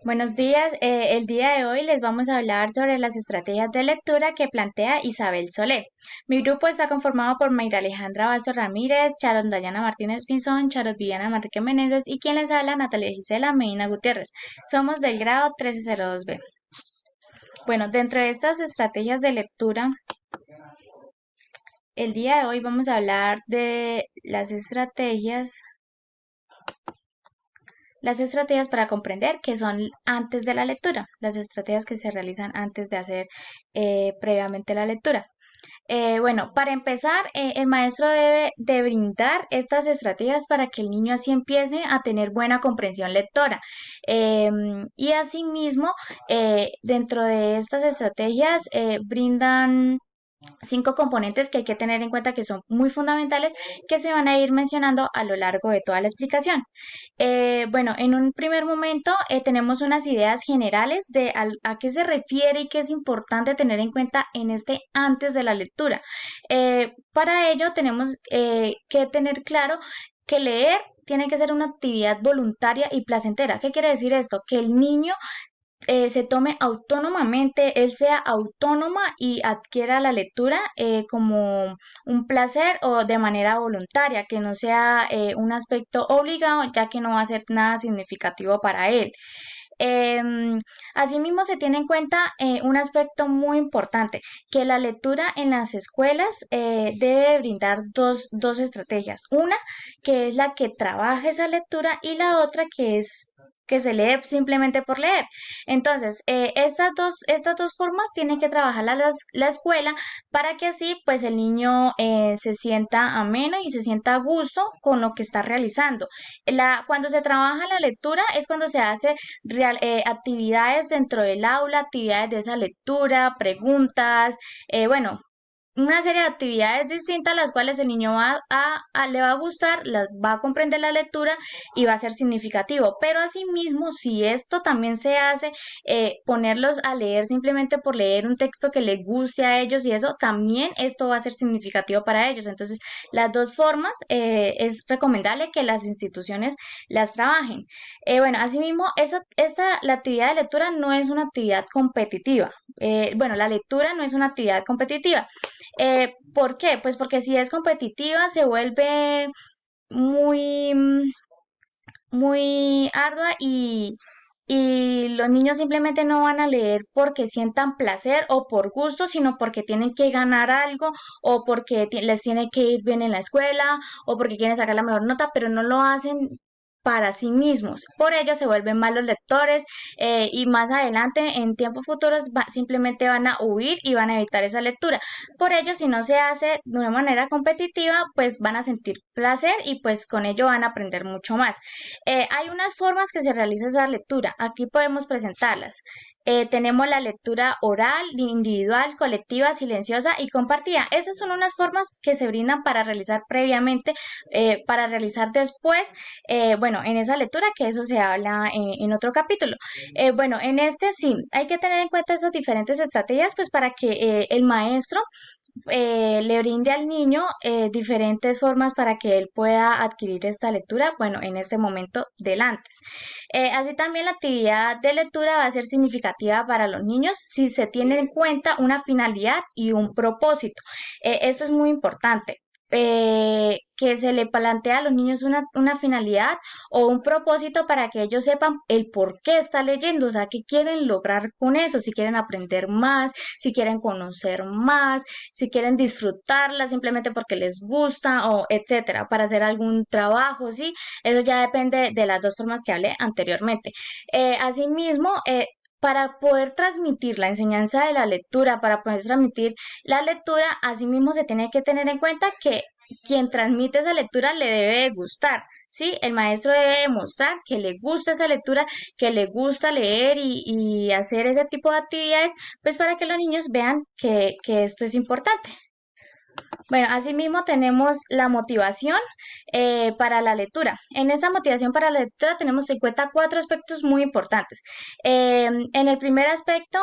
Buenos días. El día de hoy les vamos a hablar sobre las estrategias de lectura que plantea Isabel Solé. Mi grupo está conformado por Mayra Alejandra Basto Ramírez, Charon Dayana Martínez Pinzón, Charot Viviana Manrique Meneses y quien les habla, Natalia Gisela Medina Gutiérrez. Somos del grado 1302B. Bueno, dentro de estas estrategias de lectura, el día de hoy vamos a hablar de las estrategias para comprender que son antes de la lectura, las estrategias que se realizan antes de hacer previamente la lectura. Bueno, para empezar, el maestro debe de brindar estas estrategias para que el niño así empiece a tener buena comprensión lectora. Y asimismo, dentro de estas estrategias, brindan cinco componentes que hay que tener en cuenta que son muy fundamentales, que se van a ir mencionando a lo largo de toda la explicación. Bueno, en un primer momento tenemos unas ideas generales de a qué se refiere y qué es importante tener en cuenta en este antes de la lectura. Para ello tenemos que tener claro que leer tiene que ser una actividad voluntaria y placentera. ¿Qué quiere decir esto? Que el niño se tome autónomamente, él sea autónoma y adquiera la lectura como un placer o de manera voluntaria, que no sea un aspecto obligado, ya que no va a ser nada significativo para él. Asimismo, se tiene en cuenta un aspecto muy importante, que la lectura en las escuelas debe brindar dos estrategias. Una, que es la que trabaja esa lectura, y la otra que es que se lee simplemente por leer. Entonces, estas dos formas tiene que trabajar la escuela para que así pues el niño se sienta ameno y se sienta a gusto con lo que está realizando. Cuando se trabaja la lectura es cuando se hace actividades dentro del aula, actividades de esa lectura, preguntas, bueno, una serie de actividades distintas las cuales el niño le va a gustar, las va a comprender la lectura y va a ser significativo. Pero asimismo, si esto también se hace, ponerlos a leer simplemente por leer un texto que les guste a ellos y eso, también esto va a ser significativo para ellos. Entonces, las dos formas es recomendable que las instituciones las trabajen. Bueno, asimismo, la actividad de lectura no es una actividad competitiva. Bueno, la lectura no es una actividad competitiva. ¿Por qué? Pues porque si es competitiva se vuelve muy, muy ardua y los niños simplemente no van a leer porque sientan placer o por gusto, sino porque tienen que ganar algo o porque les tiene que ir bien en la escuela o porque quieren sacar la mejor nota, pero no lo hacen para sí mismos. Por ello se vuelven malos lectores y más adelante, en tiempos futuros, simplemente van a huir y van a evitar esa lectura. Por ello, si no se hace de una manera competitiva, pues van a sentir placer y pues con ello van a aprender mucho más. Hay unas formas que se realiza esa lectura. Aquí podemos presentarlas. Tenemos la lectura oral, individual, colectiva, silenciosa y compartida. Estas son unas formas que se brindan para realizar previamente, para realizar después, bueno, en esa lectura, que eso se habla en otro capítulo. Bueno, en este sí, hay que tener en cuenta esas diferentes estrategias, pues para que el maestro le brinde al niño diferentes formas para que él pueda adquirir esta lectura, bueno, en este momento del antes. Así también la actividad de lectura va a ser significativa para los niños si se tiene en cuenta una finalidad y un propósito. Esto es muy importante. Que se le plantea a los niños una finalidad o un propósito para que ellos sepan el por qué está leyendo, o sea, qué quieren lograr con eso, si quieren aprender más, si quieren conocer más, si quieren disfrutarla simplemente porque les gusta o etcétera, para hacer algún trabajo, ¿sí? Eso ya depende de las dos formas que hablé anteriormente. Asimismo, para poder transmitir la enseñanza de la lectura, para poder transmitir la lectura, asimismo se tiene que tener en cuenta que quien transmite esa lectura le debe de gustar, ¿sí? El maestro debe demostrar que le gusta esa lectura, que le gusta leer y hacer ese tipo de actividades, pues para que los niños vean que esto es importante. Bueno, asimismo tenemos la motivación para la lectura. En esta motivación para la lectura tenemos en cuenta cuatro aspectos muy importantes. En el primer aspecto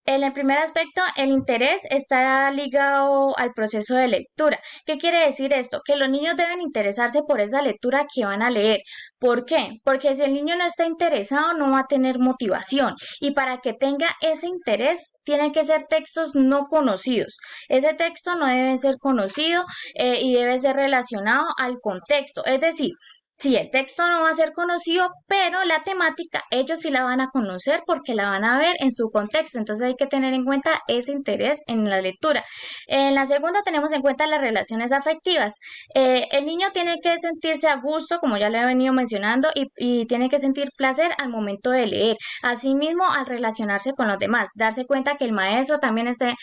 En el primer aspecto, el interés está ligado al proceso de lectura. ¿Qué quiere decir esto? Que los niños deben interesarse por esa lectura que van a leer. ¿Por qué? Porque si el niño no está interesado, no va a tener motivación. Y para que tenga ese interés, tienen que ser textos no conocidos. Ese texto no debe ser conocido y debe ser relacionado al contexto. Es decir, sí, el texto no va a ser conocido, pero la temática ellos sí la van a conocer porque la van a ver en su contexto. Entonces hay que tener en cuenta ese interés en la lectura. En la segunda tenemos en cuenta las relaciones afectivas. El niño tiene que sentirse a gusto, como ya lo he venido mencionando, y tiene que sentir placer al momento de leer. Asimismo, al relacionarse con los demás, darse cuenta que el maestro también esté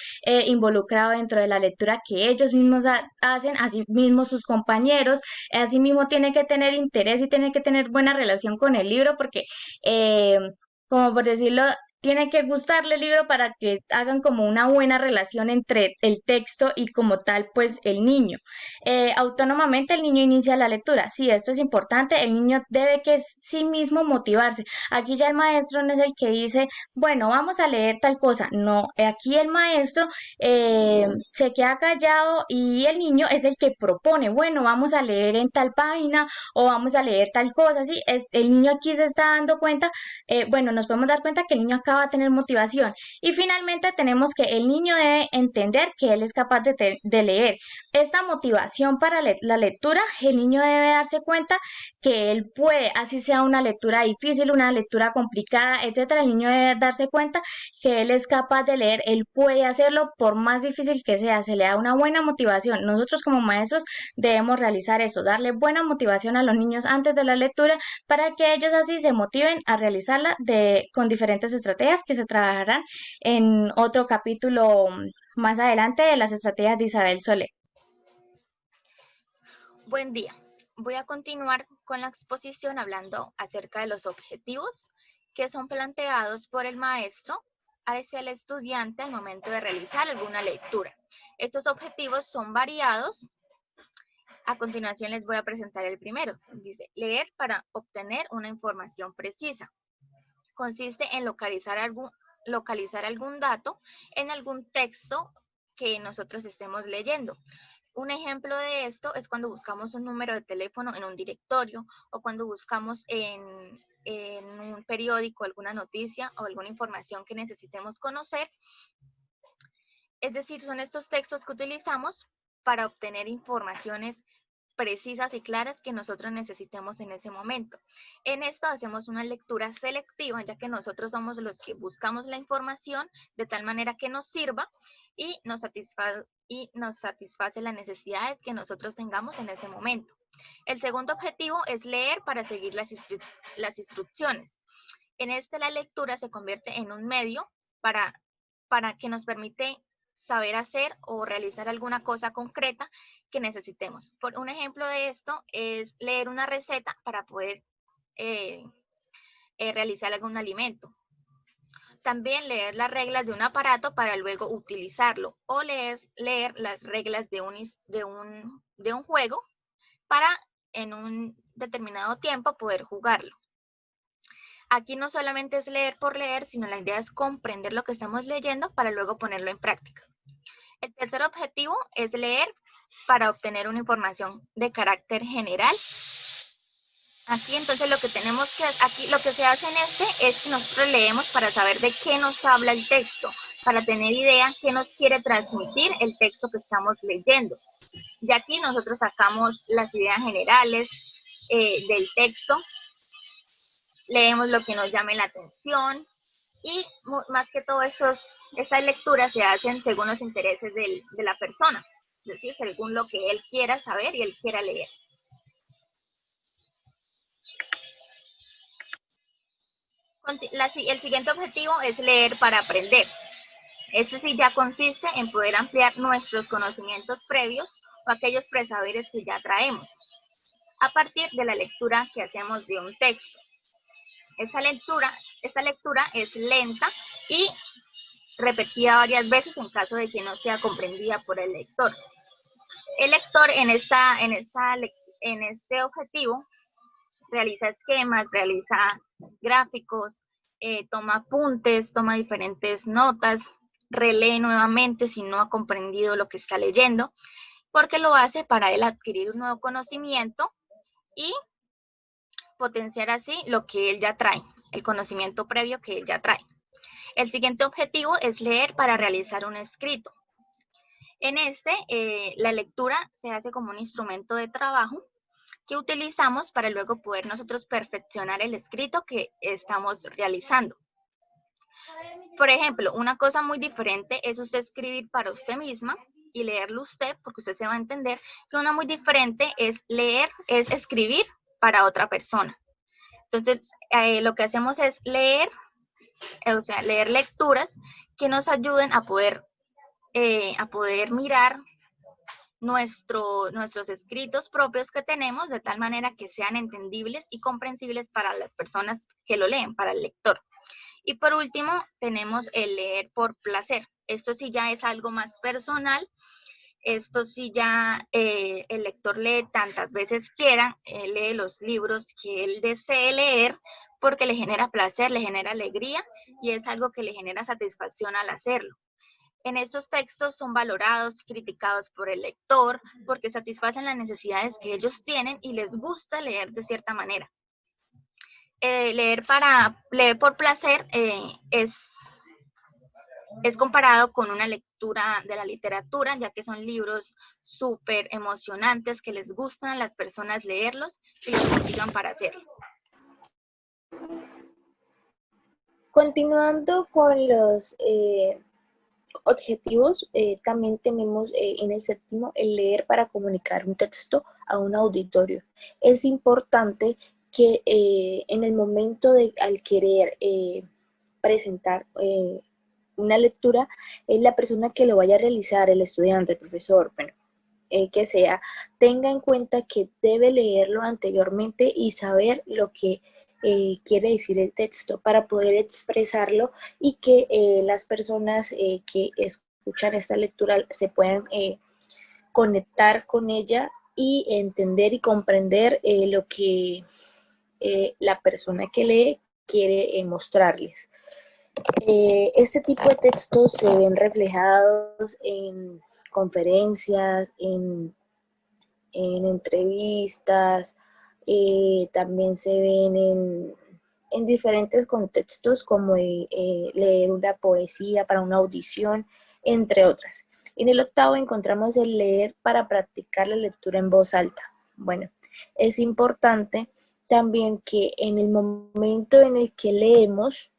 involucrado dentro de la lectura que ellos mismos hacen, así mismo sus compañeros. Asimismo, tiene que tener interés y tiene que tener buena relación con el libro porque, eh, como por decirlo, tiene que gustarle el libro para que hagan como una buena relación entre el texto y como tal, pues el niño. Autónomamente el niño inicia la lectura. Sí, esto es importante. El niño debe que sí mismo motivarse. Aquí ya el maestro no es el que dice, bueno, vamos a leer tal cosa. No, aquí el maestro se queda callado y el niño es el que propone, bueno, vamos a leer en tal página o vamos a leer tal cosa, ¿sí? El niño aquí se está dando cuenta, bueno, nos podemos dar cuenta que el niño acaba de tener motivación. Y finalmente tenemos que el niño debe entender que él es capaz de leer. Esta motivación para la lectura, el niño debe darse cuenta que él puede, así sea una lectura difícil, una lectura complicada, etcétera, el niño debe darse cuenta que él es capaz de leer, él puede hacerlo por más difícil que sea, se le da una buena motivación. Nosotros como maestros debemos realizar eso, darle buena motivación a los niños antes de la lectura para que ellos así se motiven a realizarla con diferentes estrategias que se trabajarán en otro capítulo más adelante de las estrategias de Isabel Soler. Buen día. Voy a continuar con la exposición hablando acerca de los objetivos que son planteados por el maestro hacia el estudiante al momento de realizar alguna lectura. Estos objetivos son variados. A continuación les voy a presentar el primero. Dice, leer para obtener una información precisa. Consiste en localizar algún dato en algún texto que nosotros estemos leyendo. Un ejemplo de esto es cuando buscamos un número de teléfono en un directorio o cuando buscamos en un periódico alguna noticia o alguna información que necesitemos conocer. Es decir, son estos textos que utilizamos para obtener informaciones precisas y claras que nosotros necesitemos en ese momento. En esto hacemos una lectura selectiva, ya que nosotros somos los que buscamos la información de tal manera que nos sirva y nos satisface las necesidades que nosotros tengamos en ese momento. El segundo objetivo es leer para seguir las instrucciones. En este la lectura se convierte en un medio para que nos permite saber hacer o realizar alguna cosa concreta que necesitemos. Por un ejemplo de esto es leer una receta para poder eh, realizar algún alimento. También leer las reglas de un aparato para luego utilizarlo o leer las reglas de un juego para en un determinado tiempo poder jugarlo. Aquí no solamente es leer por leer, sino la idea es comprender lo que estamos leyendo para luego ponerlo en práctica. El tercer objetivo es leer para obtener una información de carácter general. Aquí entonces lo que se hace en este es que nosotros leemos para saber de qué nos habla el texto, para tener idea qué nos quiere transmitir el texto que estamos leyendo. De aquí nosotros sacamos las ideas generales del texto, leemos lo que nos llame la atención y más que todo estas lecturas se hacen según los intereses de la persona, es decir, según lo que él quiera saber y él quiera leer. El siguiente objetivo es leer para aprender. Este sí ya consiste en poder ampliar nuestros conocimientos previos o aquellos presaberes que ya traemos a partir de la lectura que hacemos de un texto. Esta lectura es lenta y repetida varias veces en caso de que no sea comprendida por el lector. El lector en este objetivo realiza esquemas, realiza gráficos, toma apuntes, toma diferentes notas, relee nuevamente si no ha comprendido lo que está leyendo, porque lo hace para él adquirir un nuevo conocimiento y potenciar así lo que él ya trae, el conocimiento previo que él ya trae. El siguiente objetivo es leer para realizar un escrito. En este, la lectura se hace como un instrumento de trabajo que utilizamos para luego poder nosotros perfeccionar el escrito que estamos realizando. Por ejemplo, una cosa muy diferente es usted escribir para usted misma y leerlo usted, porque usted se va a entender que una muy diferente es leer, es escribir para otra persona. Entonces, lo que hacemos es leer, o sea, leer lecturas que nos ayuden a poder mirar nuestros escritos propios que tenemos de tal manera que sean entendibles y comprensibles para las personas que lo leen, para el lector. Y por último, tenemos el leer por placer. Esto sí ya es algo más personal. Esto sí ya el lector lee tantas veces quiera, lee los libros que él desee leer porque le genera placer, le genera alegría y es algo que le genera satisfacción al hacerlo. En estos textos son valorados, criticados por el lector, porque satisfacen las necesidades que ellos tienen y les gusta leer de cierta manera. Leer por placer es comparado con una lectura de la literatura, ya que son libros súper emocionantes que les gustan a las personas leerlos y los motivan para hacerlo. Continuando con los objetivos, también tenemos en el séptimo el leer para comunicar un texto a un auditorio. Es importante que en el momento al querer presentar una lectura, la persona que lo vaya a realizar, el estudiante, el profesor, bueno, el que sea, tenga en cuenta que debe leerlo anteriormente y saber lo que quiere decir el texto para poder expresarlo y que las personas que escuchan esta lectura se puedan conectar con ella y entender y comprender lo que la persona que lee quiere mostrarles. Este tipo de textos se ven reflejados en conferencias, en entrevistas, también se ven en diferentes contextos como leer una poesía para una audición, entre otras. En el octavo encontramos el leer para practicar la lectura en voz alta. Bueno, es importante también que en el momento en el que leemos,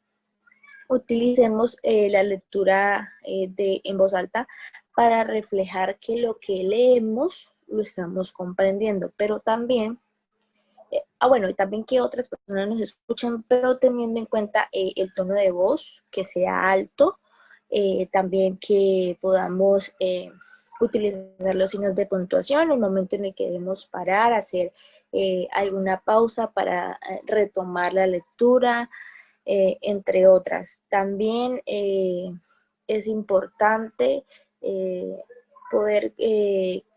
utilicemos la lectura en voz alta para reflejar que lo que leemos lo estamos comprendiendo, pero también, bueno, y también que otras personas nos escuchen, pero teniendo en cuenta el tono de voz, que sea alto, también que podamos utilizar los signos de puntuación en el momento en el que debemos parar, hacer alguna pausa para retomar la lectura, entre otras. También es importante poder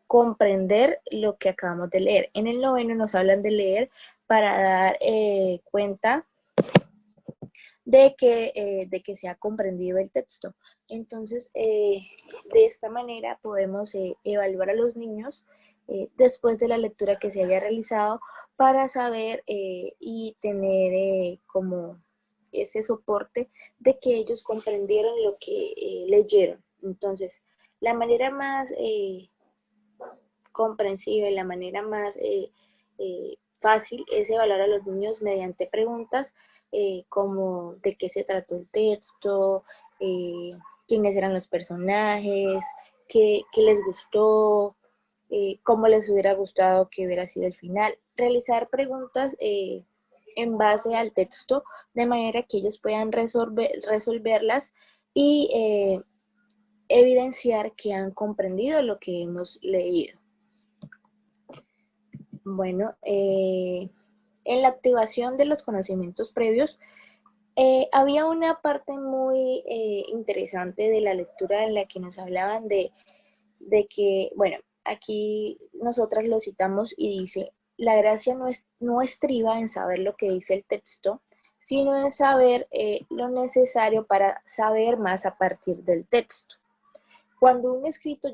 comprender lo que acabamos de leer. En el noveno nos hablan de leer para dar cuenta de que se ha comprendido el texto. Entonces, de esta manera podemos evaluar a los niños después de la lectura que se haya realizado para saber y tener como ese soporte de que ellos comprendieron lo que leyeron. Entonces, la manera más comprensible, la manera más fácil es evaluar a los niños mediante preguntas como de qué se trató el texto, quiénes eran los personajes, qué les gustó, cómo les hubiera gustado que hubiera sido el final. Realizar preguntas en base al texto de manera que ellos puedan resolverlas y evidenciar que han comprendido lo que hemos leído. Bueno, en la activación de los conocimientos previos, había una parte muy interesante de la lectura en la que nos hablaban de que, bueno, aquí nosotras lo citamos y dice, la gracia no estriba en saber lo que dice el texto, sino en saber lo necesario para saber más a partir del texto. Cuando un escrito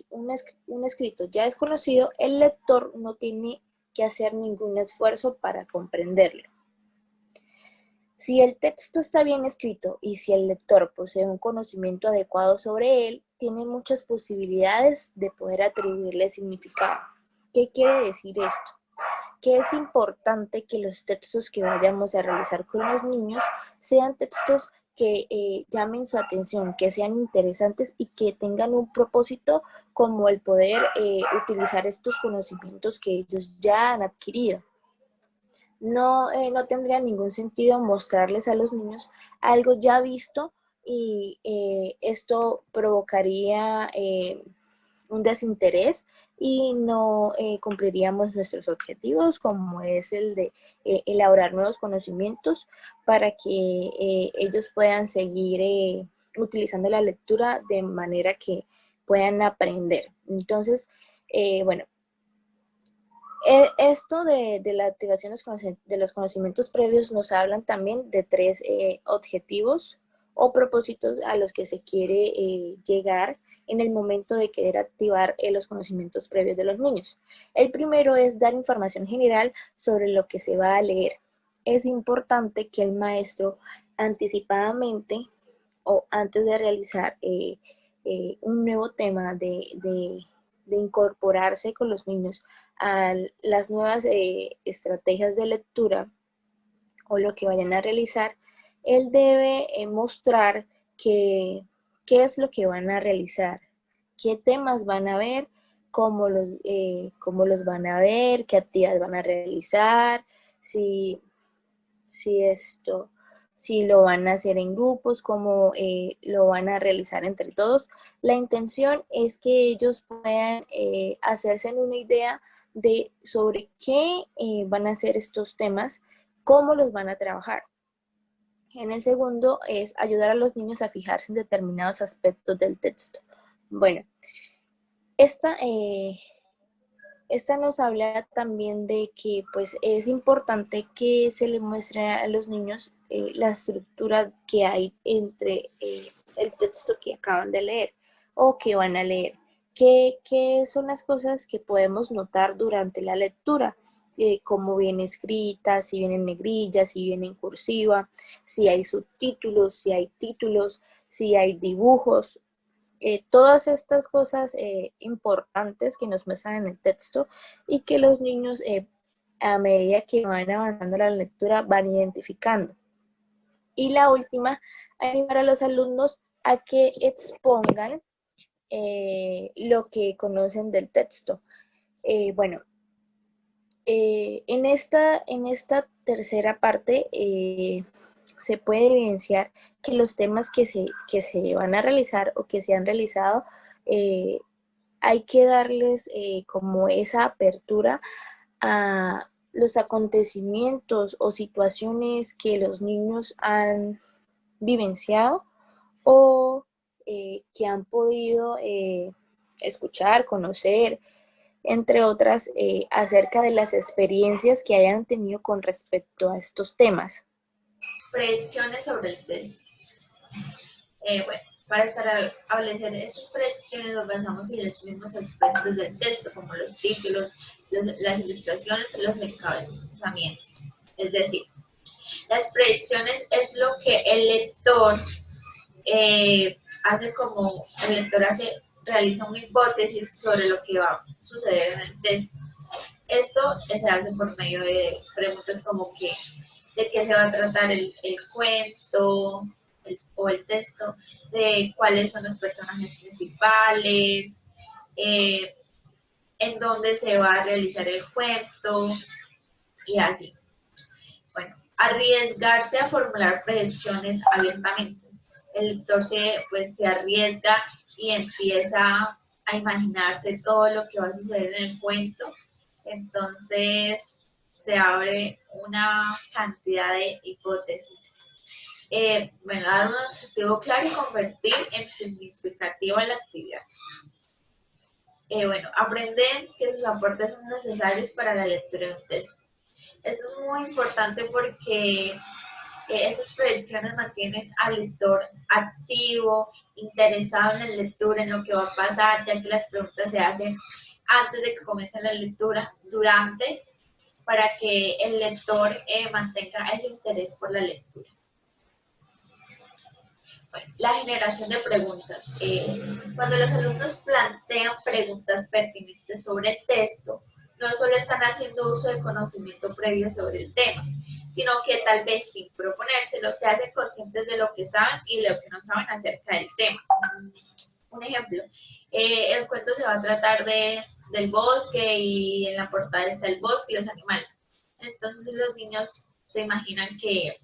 un escrito ya es conocido, el lector no tiene que hacer ningún esfuerzo para comprenderlo. Si el texto está bien escrito y si el lector posee un conocimiento adecuado sobre él, tiene muchas posibilidades de poder atribuirle significado. ¿Qué quiere decir esto? Que es importante que los textos que vayamos a realizar con los niños sean textos que llamen su atención, que sean interesantes y que tengan un propósito como el poder utilizar estos conocimientos que ellos ya han adquirido. No tendría ningún sentido mostrarles a los niños algo ya visto y esto provocaría un desinterés y no cumpliríamos nuestros objetivos, como es el de elaborar nuevos conocimientos para que ellos puedan seguir utilizando la lectura de manera que puedan aprender. Entonces, bueno, esto de la activación de los conocimientos previos nos hablan también de tres objetivos o propósitos a los que se quiere llegar en el momento de querer activar los conocimientos previos de los niños. El primero es dar información general sobre lo que se va a leer. Es importante que el maestro anticipadamente o antes de realizar un nuevo tema de incorporarse con los niños a las nuevas estrategias de lectura o lo que vayan a realizar, él debe mostrar qué es lo que van a realizar, qué temas van a ver, cómo los van a ver, qué actividades van a realizar, si si lo van a hacer en grupos, cómo lo van a realizar entre todos. La intención es que ellos puedan hacerse una idea de sobre qué van a ser estos temas, cómo los van a trabajar. En el segundo es ayudar a los niños a fijarse en determinados aspectos del texto. Bueno, esta nos habla también de que pues, es importante que se le muestre a los niños la estructura que hay entre el texto que acaban de leer o que van a leer. ¿Qué son las cosas que podemos notar durante la lectura? Cómo viene escrita, si viene en negrilla, si viene en cursiva, si hay subtítulos, si hay títulos, si hay dibujos. Todas estas cosas importantes que nos muestran en el texto y que los niños a medida que van avanzando la lectura van identificando. Y la última, animar a los alumnos a que expongan lo que conocen del texto. Bueno, en esta tercera parte se puede evidenciar que los temas que se van a realizar o que se han realizado, hay que darles como esa apertura a los acontecimientos o situaciones que los niños han vivenciado o que han podido escuchar, conocer, entre otras, acerca de las experiencias que hayan tenido con respecto a estos temas. Predicciones sobre el test. Bueno, para establecer estas predicciones nos basamos en los mismos aspectos del texto, como los títulos, las ilustraciones, los encabezamientos. Es decir, las predicciones es lo que el lector realiza una hipótesis sobre lo que va a suceder en el texto. Esto se hace por medio de preguntas como que de qué se va a tratar el cuento o el texto, de cuáles son los personajes principales, en dónde se va a realizar el cuento y así. Bueno, arriesgarse a formular predicciones abiertamente. El lector se arriesga y empieza a imaginarse todo lo que va a suceder en el cuento. Entonces se abre una cantidad de hipótesis. Dar un objetivo claro y convertir en significativo la actividad. Aprender que sus aportes son necesarios para la lectura de un texto. Esto es muy importante porque Esas predicciones mantienen al lector activo, interesado en la lectura, en lo que va a pasar, ya que las preguntas se hacen antes de que comience la lectura, durante, para que el lector mantenga ese interés por la lectura. Bueno, la generación de preguntas. Cuando los alumnos plantean preguntas pertinentes sobre el texto, no solo están haciendo uso de conocimiento previo sobre el tema, sino que tal vez sin proponérselo se hacen conscientes de lo que saben y de lo que no saben acerca del tema. Un ejemplo, el cuento se va a tratar del bosque y en la portada está el bosque y los animales. Entonces los niños se imaginan que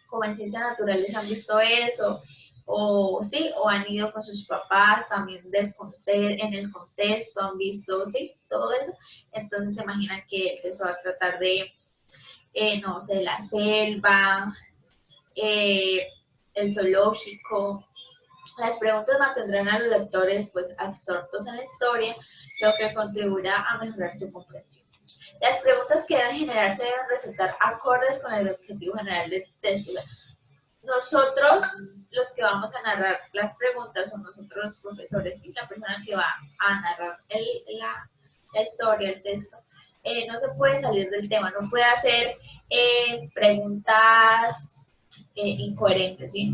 como en ciencias naturales han visto eso, o sí, o han ido con sus papás también en el contexto, han visto, sí, todo eso. Entonces se imaginan que el texto va a tratar de, no sé, la selva, el zoológico. Las preguntas mantendrán a los lectores pues absortos en la historia, lo que contribuirá a mejorar su comprensión. Las preguntas que deben generarse deben resultar acordes con el objetivo general del texto. Nosotros, los que vamos a narrar las preguntas, son nosotros los profesores y la persona que va a narrar la historia, el texto, no se puede salir del tema, no puede hacer preguntas incoherentes, ¿sí?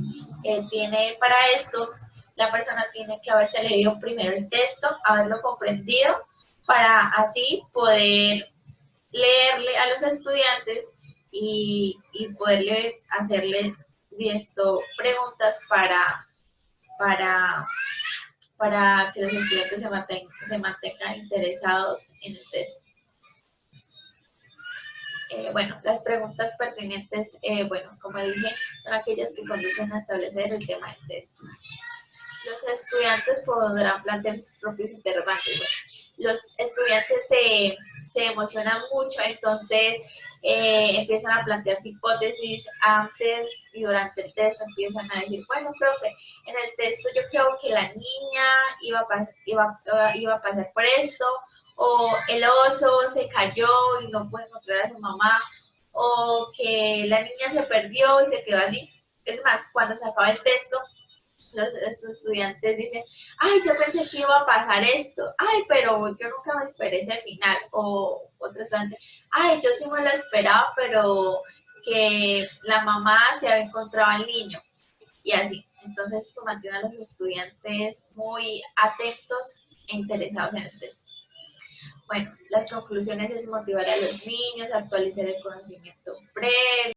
Para esto, la persona tiene que haberse leído primero el texto, haberlo comprendido, para así poder leerle a los estudiantes y poderle hacerle preguntas para que los estudiantes se mantengan interesados en el texto. Bueno, las preguntas pertinentes, bueno, como dije, son aquellas que conducen a establecer el tema del texto. Los estudiantes podrán plantear sus propios interrogantes. Bueno, los estudiantes se emocionan mucho, entonces empiezan a plantear hipótesis antes y durante el texto. Empiezan a decir, bueno, profe, en el texto yo creo que la niña iba a pasar por esto, o el oso se cayó y no puede encontrar a su mamá, o que la niña se perdió y se quedó así. Es más, cuando se acaba el texto, los estudiantes dicen, ay, yo pensé que iba a pasar esto, ay, pero yo nunca me esperé ese final, o otro estudiante, ay, yo sí me lo esperaba, pero que la mamá se había encontrado al niño, y así. Entonces, esto mantiene a los estudiantes muy atentos e interesados en el texto. Bueno, las conclusiones es motivar a los niños, actualizar el conocimiento previo,